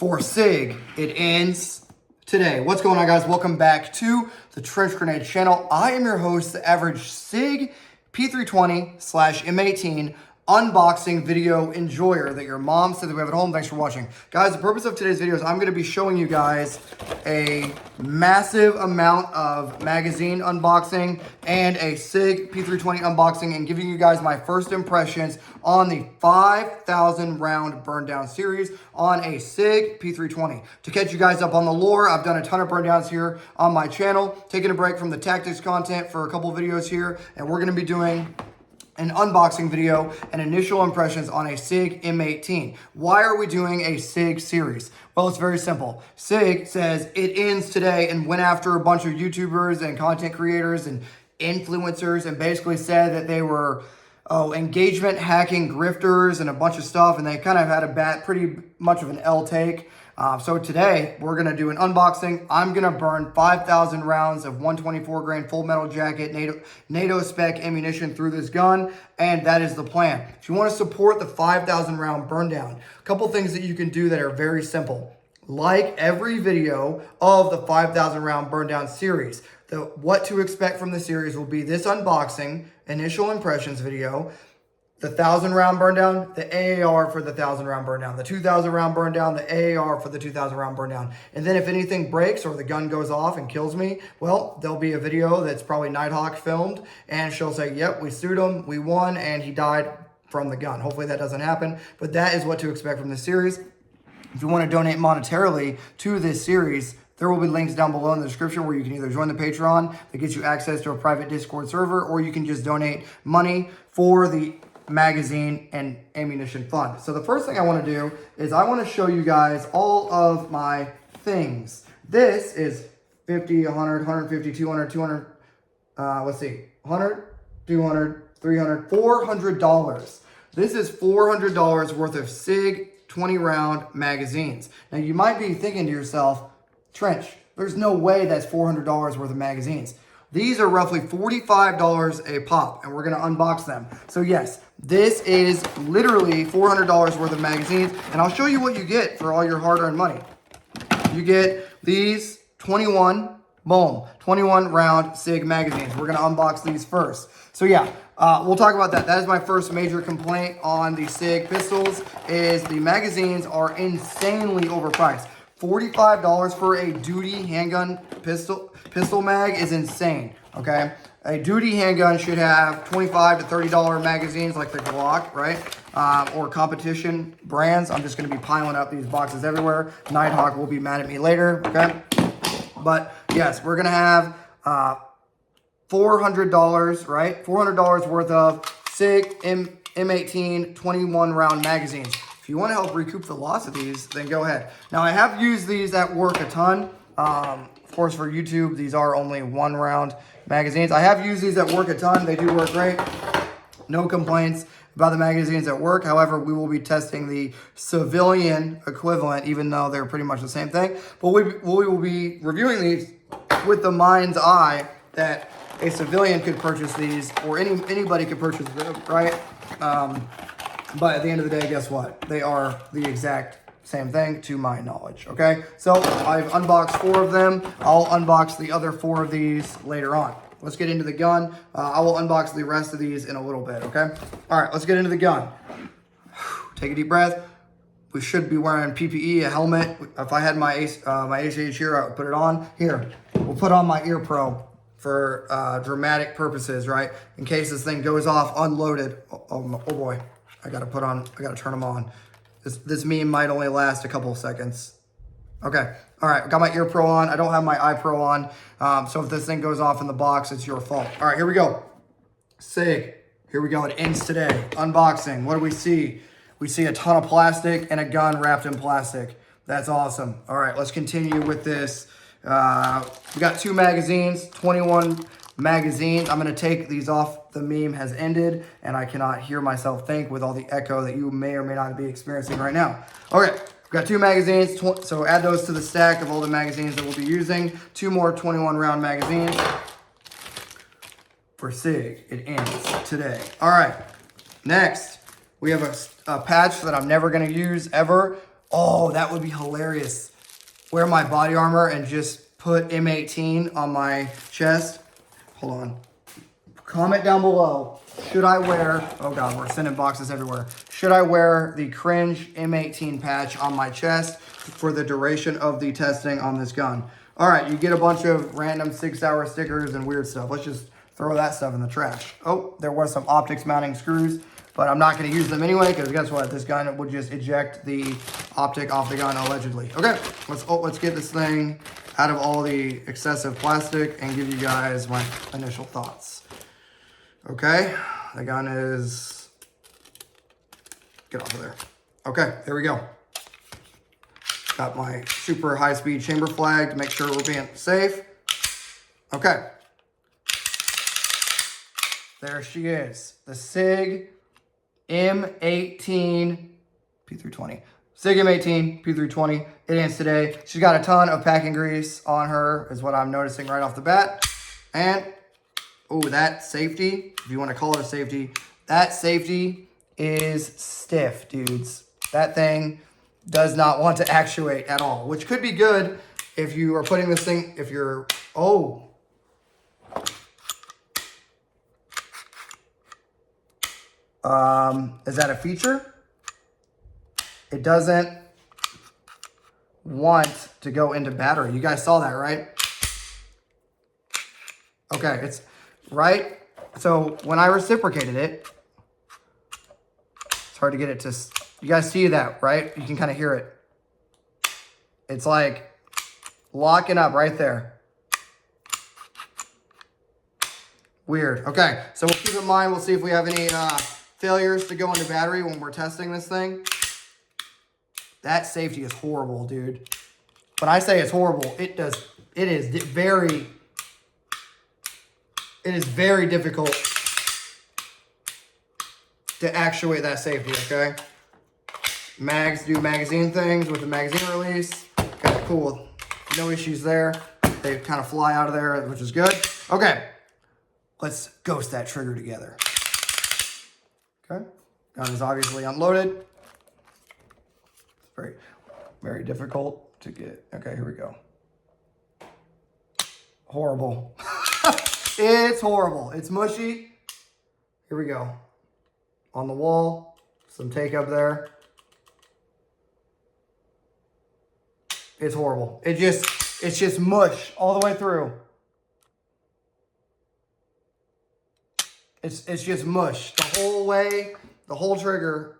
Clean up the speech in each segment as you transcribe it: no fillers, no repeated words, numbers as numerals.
for SIG. It ends today. What's going on, guys? Welcome back to the Trench Grenade channel. I am your host, the average SIG P320/M18 unboxing video enjoyer that your mom said that we have at home. Thanks for watching. Guys, the purpose of today's video is I'm going to be showing you guys a massive amount of magazine unboxing and a SIG P320 unboxing and giving you guys my first impressions on the 5,000 round burn down series on a SIG P320. To catch you guys up on the lore, I've done a ton of burn downs here on my channel, taking a break from the tactics content for a couple videos here, and we're going to be doing an unboxing video and initial impressions on a SIG M18. Why are we doing a SIG series? Well, it's very simple. SIG says it ends today and went after a bunch of YouTubers and content creators and influencers and basically said that they were engagement hacking grifters and a bunch of stuff, and they kind of had pretty much of an L take. So today we're going to do an unboxing. I'm going to burn 5,000 rounds of 124 grain full metal jacket NATO spec ammunition through this gun, and that is the plan. If you want to support the 5,000 round burn down, a couple things that you can do that are very simple. Like every video of the 5,000 round burn down series, what to expect from the series will be this unboxing, initial impressions video, the 1,000 round burn down, the AAR for the 1,000 round burn down, the 2,000 round burn down, the AAR for the 2,000 round burn down. And then if anything breaks or the gun goes off and kills me, well, there'll be a video that's probably Nighthawk filmed, and she'll say, yep, we sued him, we won, and he died from the gun. Hopefully that doesn't happen, but that is what to expect from this series. If you want to donate monetarily to this series, there will be links down below in the description where you can either join the Patreon that gets you access to a private Discord server, or you can just donate money for the magazine and ammunition fund. So the first thing I want to do is I want to show you guys all of my things. This is 50, 100, 150, 200, 200, let's see, 100, 200, 300, $400. This is $400 worth of SIG 20 round magazines. Now you might be thinking to yourself, Trench, there's no way that's $400 worth of magazines. These are roughly $45 a pop, and we're going to unbox them. So yes, this is literally $400 worth of magazines, and I'll show you what you get for all your hard-earned money. You get these 21 round SIG magazines. We're going to unbox these first. So yeah, we'll talk about that. That is my first major complaint on the SIG pistols, is the magazines are insanely overpriced. $45 for a duty handgun pistol mag is insane, okay? A duty handgun should have $25 to $30 magazines like the Glock, right? Or competition brands. I'm just going to be piling up these boxes everywhere. Nighthawk will be mad at me later, okay? But yes, we're going to have $400, right? $400 worth of SIG M18 21 round magazines. If you want to help recoup the loss of these, then go ahead. Now, I have used these at work a ton. Of course, for YouTube, these are only 1 round magazines. I have used these at work a ton. They do work great. No complaints about the magazines at work. However, we will be testing the civilian equivalent, even though they're pretty much the same thing. But we will be reviewing these with the mind's eye that a civilian could purchase these, or anybody could purchase them, right? But at the end of the day, guess what? They are the exact same thing to my knowledge, okay? So I've unboxed 4 of them. I'll unbox the other 4 of these later on. Let's get into the gun. I will unbox the rest of these in a little bit, okay? All right, let's get into the gun. Take a deep breath. We should be wearing PPE, a helmet. If I had my ACH here, I would put it on. Here, we'll put on my ear pro for dramatic purposes, right? In case this thing goes off unloaded. Oh boy. I gotta turn them on. This meme might only last a couple of seconds. Okay, all right, got my ear pro on. I don't have my eye pro on. So if this thing goes off in the box, it's your fault. All right, here we go. SIG, here we go, it ends today. Unboxing, what do we see? We see a ton of plastic and a gun wrapped in plastic. That's awesome. All right, let's continue with this. We got 2 magazines, 21 magazines. I'm going to take these off. The meme has ended, and I cannot hear myself think with all the echo that you may or may not be experiencing right now. Okay, we've got 2 magazines, so add those to the stack of all the magazines that we'll be using. 2 more 21 round magazines for SIG. It ends today. All right, next we have a patch that I'm never going to use ever Oh, that would be hilarious. Wear my body armor and just put M18 on my chest. Hold on. Comment down below. Should I wear, oh God, we're sending boxes everywhere. Should I wear the cringe M18 patch on my chest for the duration of the testing on this gun? All right, you get a bunch of random 6-hour stickers and weird stuff. Let's just throw that stuff in the trash. Oh, there was some optics mounting screws, but I'm not going to use them anyway because guess what? This gun would just eject the optic off the gun allegedly. Okay, let's get this thing out of all the excessive plastic and give you guys my initial thoughts. Okay, the gun is, get off of there. Okay, there we go. Got my super high-speed chamber flag to make sure we're being safe. Okay. There she is. The SIG M18 P320. SIG M18 P320. It ends today. She's got a ton of packing grease on her, is what I'm noticing right off the bat. And, oh, that safety, if you want to call it a safety, that safety is stiff, dudes. That thing does not want to actuate at all, which could be good if you are putting this thing, if you're, oh. Is that a feature? It doesn't want to go into battery. You guys saw that, right? Okay, it's right. So when I reciprocated it, it's hard to get it to, you guys see that, right? You can kind of hear it. It's like locking up right there. Weird. Okay, so we'll keep in mind, we'll see if we have any failures to go into battery when we're testing this thing. That safety is horrible, dude. When I say it's horrible, it is very difficult to actuate that safety, okay? Mags do magazine things with the magazine release. Okay, cool. No issues there. They kind of fly out of there, which is good. Okay, let's ghost that trigger together. Okay, gun is obviously unloaded. It's very, very difficult to get. Okay, here we go. Horrible. It's horrible. It's mushy. Here we go. On the wall, some take up there. It's horrible. It's just mush all the way through. It's just mush the whole way. The whole trigger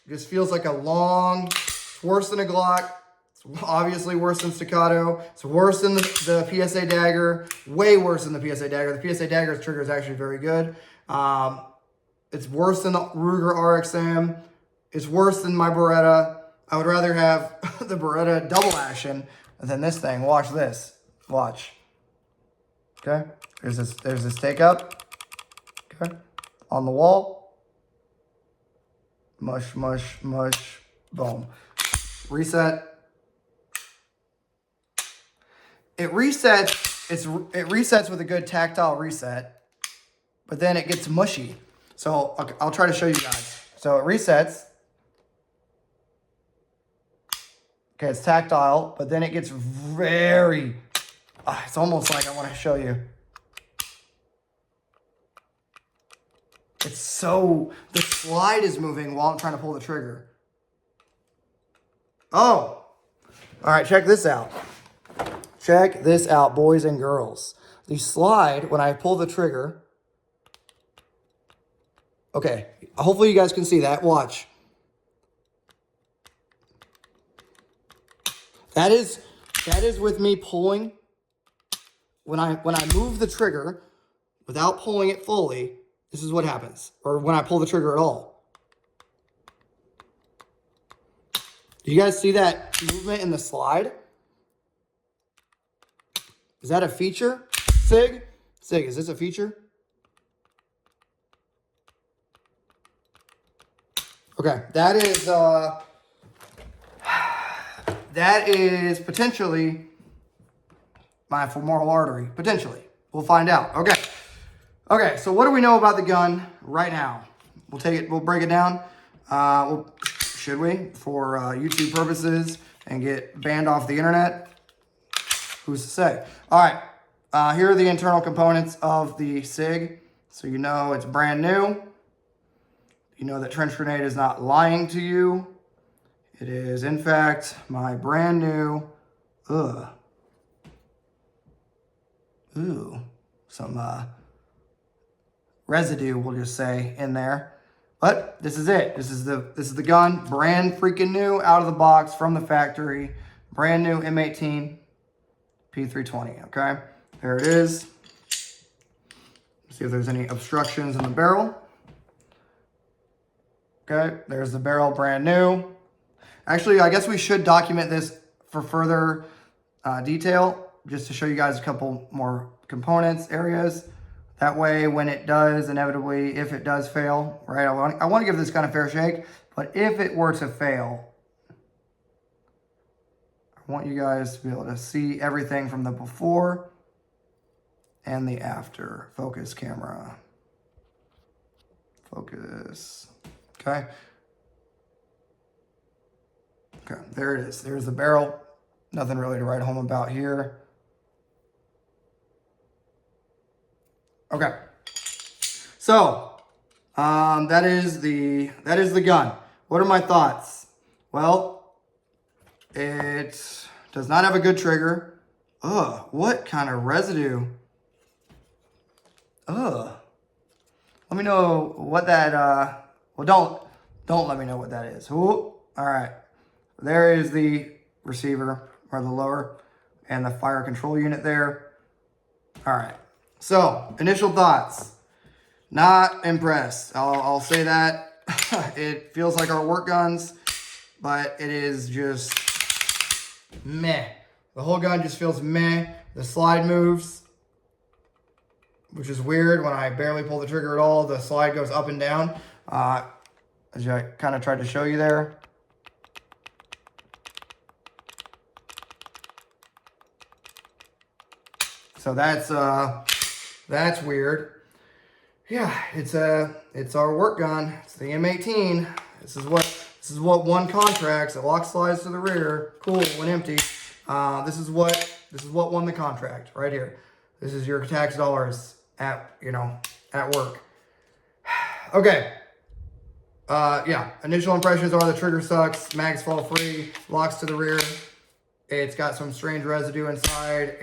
just feels like a long, it's worse than a Glock. It's obviously worse than Staccato. It's worse than the PSA Dagger. Way worse than the PSA Dagger. The PSA Dagger's trigger is actually very good. It's worse than the Ruger RXM. It's worse than my Beretta. I would rather have the Beretta double action than this thing. Watch this. Watch. Okay. There's this take up. Okay. On the wall. Mush, mush, mush. Boom. Reset. It resets. It resets with a good tactile reset, but then it gets mushy. So I'll try to show you guys. So it resets. Okay, it's tactile, but then it gets very, it's almost like I want to show you. It's so, the slide is moving while I'm trying to pull the trigger. Oh, all right, check this out. Check this out, boys and girls. The slide, when I pull the trigger, okay, hopefully you guys can see that. Watch. That is with me pulling. When I move the trigger without pulling it fully, this is what happens. Or when I pull the trigger at all. Do you guys see that movement in the slide? Is that a feature? SIG? SIG, is this a feature? Okay, that is potentially my femoral artery. Potentially. We'll find out. Okay. Okay, so what do we know about the gun right now? We'll break it down. We'll Should we? For YouTube purposes and get banned off the internet? Who's to say? All right, here are the internal components of the SIG. So you know it's brand new. You know that Trench Grenade is not lying to you. It is, in fact, my brand new, some residue, we'll just say, in there. But this is it. This is the gun, brand freaking new, out of the box from the factory, brand new M18 P320. Okay, there it is. See if there's any obstructions in the barrel. Okay, there's the barrel, brand new. Actually, I guess we should document this for further detail, just to show you guys a couple more components, areas. That way, when it does, inevitably, if it does fail, right, I want to give this gun a fair shake, but if it were to fail, I want you guys to be able to see everything from the before and the after. Focus, camera. Focus. Okay. Okay, there it is. There's the barrel. Nothing really to write home about here. Okay. So, that is the gun. What are my thoughts? Well, it does not have a good trigger. Ugh, what kind of residue? Ugh. Let me know what that, well, don't let me know what that is. Ooh, all right. There is the receiver, or the lower, and the fire control unit there. All right. So, initial thoughts. Not impressed. I'll say that. It feels like our work guns, but it is just meh. The whole gun just feels meh. The slide moves, which is weird. When I barely pull the trigger at all, the slide goes up and down, as I kind of tried to show you there. So that's weird. Yeah, it's our work gun. It's the M18. This is what won contracts. It lock slides to the rear. Cool when empty. This is what won the contract right here. This is your tax dollars at work. Okay. Yeah. Initial impressions are the trigger sucks. Mags fall free. Locks to the rear. It's got some strange residue inside.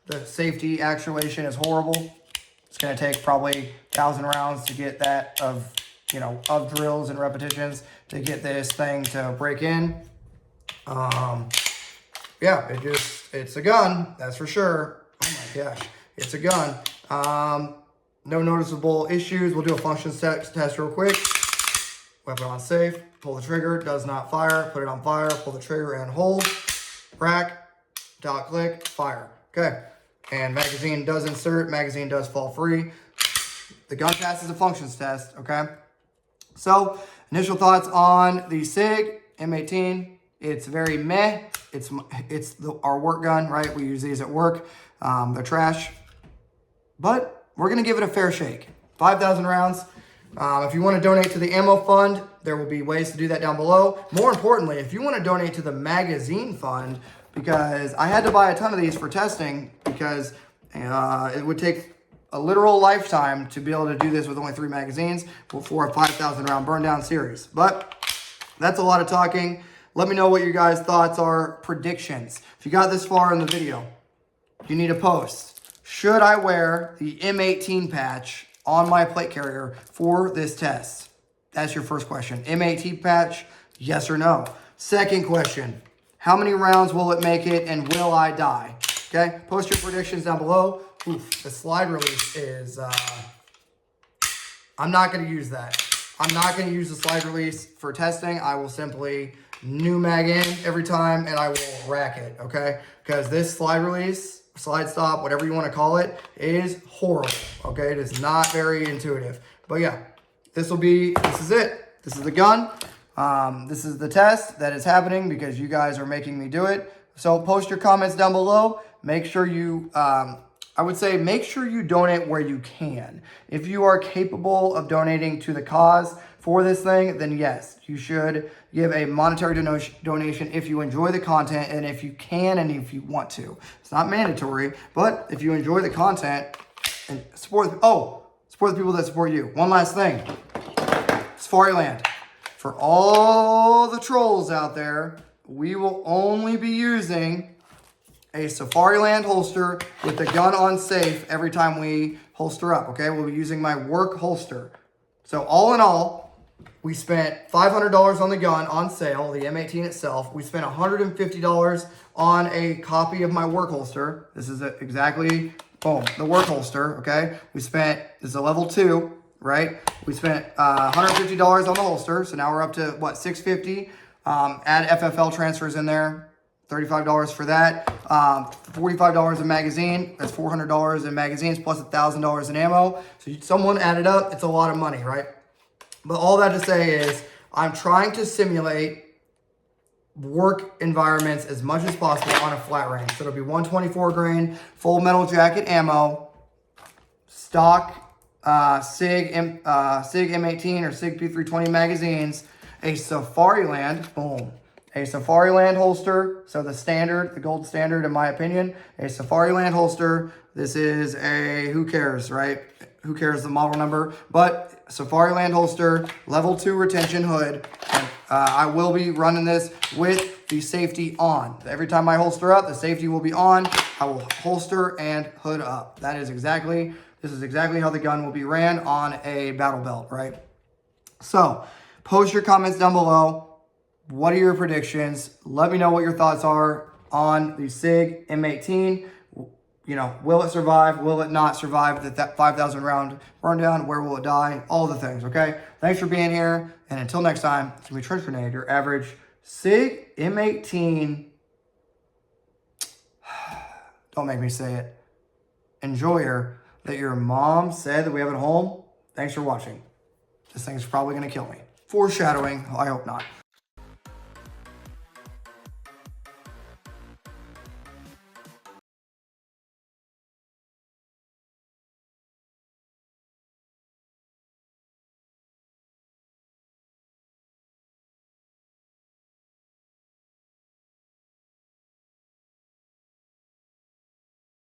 The safety actuation is horrible. It's going to take probably 1,000 rounds to get that of drills and repetitions to get this thing to break in. Yeah, it's a gun, that's for sure. Oh my gosh, it's a gun. No noticeable issues. We'll do a functions test real quick. Weapon on safe, pull the trigger, does not fire, put it on fire, pull the trigger and hold. Rack, dot click, fire. Okay. And magazine does insert, magazine does fall free. The gun passes a functions test, okay? So, initial thoughts on the SIG M18. It's very meh. It's our work gun, right? We use these at work. They're trash. But we're going to give it a fair shake. 5,000 rounds. If you want to donate to the ammo fund, there will be ways to do that down below. More importantly, if you want to donate to the magazine fund, because I had to buy a ton of these for testing because it would take a literal lifetime to be able to do this with only 3 magazines for a 5,000 round burn down series. But that's a lot of talking. Let me know what your guys' thoughts are, predictions. If you got this far in the video, you need a post. Should I wear the M18 patch on my plate carrier for this test? That's your first question. M18 patch, yes or no? Second question. How many rounds will it make it, and will I die? Okay, post your predictions down below. Oof, the slide release is, I'm not going to use that. I'm not going to use the slide release for testing. I will simply new mag in every time, and I will rack it, okay? Because this slide release, slide stop, whatever you want to call it, is horrible, okay? It is not very intuitive. But yeah, this is it. This is the gun. This is the test that is happening because you guys are making me do it. So post your comments down below. Make sure you I would say make sure you donate where you can. If you are capable of donating to the cause for this thing, then yes, you should give a monetary donation if you enjoy the content and if you can and if you want to. It's not mandatory, but if you enjoy the content and support the people that support you. One last thing, Safariland. For all the trolls out there, we will only be using a Safariland holster with the gun on safe every time we holster up, okay? We'll be using my work holster. So all in all, we spent $500 on the gun on sale, the M18 itself. We spent $150 on a copy of my work holster. This is exactly, boom, the work holster, okay? This is a level 2, right? We spent $150 on the holster, so now we're up to, what, $650? Add FFL transfers in there. $35 for that, $45 in magazine, that's $400 in magazines plus $1,000 in ammo. So someone added up, it's a lot of money, right? But all that to say is I'm trying to simulate work environments as much as possible on a flat range. So it'll be 124 grain, full metal jacket ammo, stock SIG M18 or SIG P320 magazines, a Safariland, boom. A Safariland holster, so the gold standard in my opinion, a Safariland holster. This is a, who cares, right? Who cares the model number? But Safariland holster, level 2 retention hood. And, I will be running this with the safety on. Every time I holster up, the safety will be on. I will holster and hood up. This is exactly how the gun will be ran on a battle belt, right? So, post your comments down below. What are your predictions? Let me know what your thoughts are on the SIG M18. You know, will it survive? Will it not survive that 5,000 round burn down? Where will it die? All the things, okay? Thanks for being here. And until next time, it's going to be Trench Grenade, your average SIG M18. Don't make me say it. Enjoyer that your mom said that we have at home. Thanks for watching. This thing's probably going to kill me. Foreshadowing. I hope not.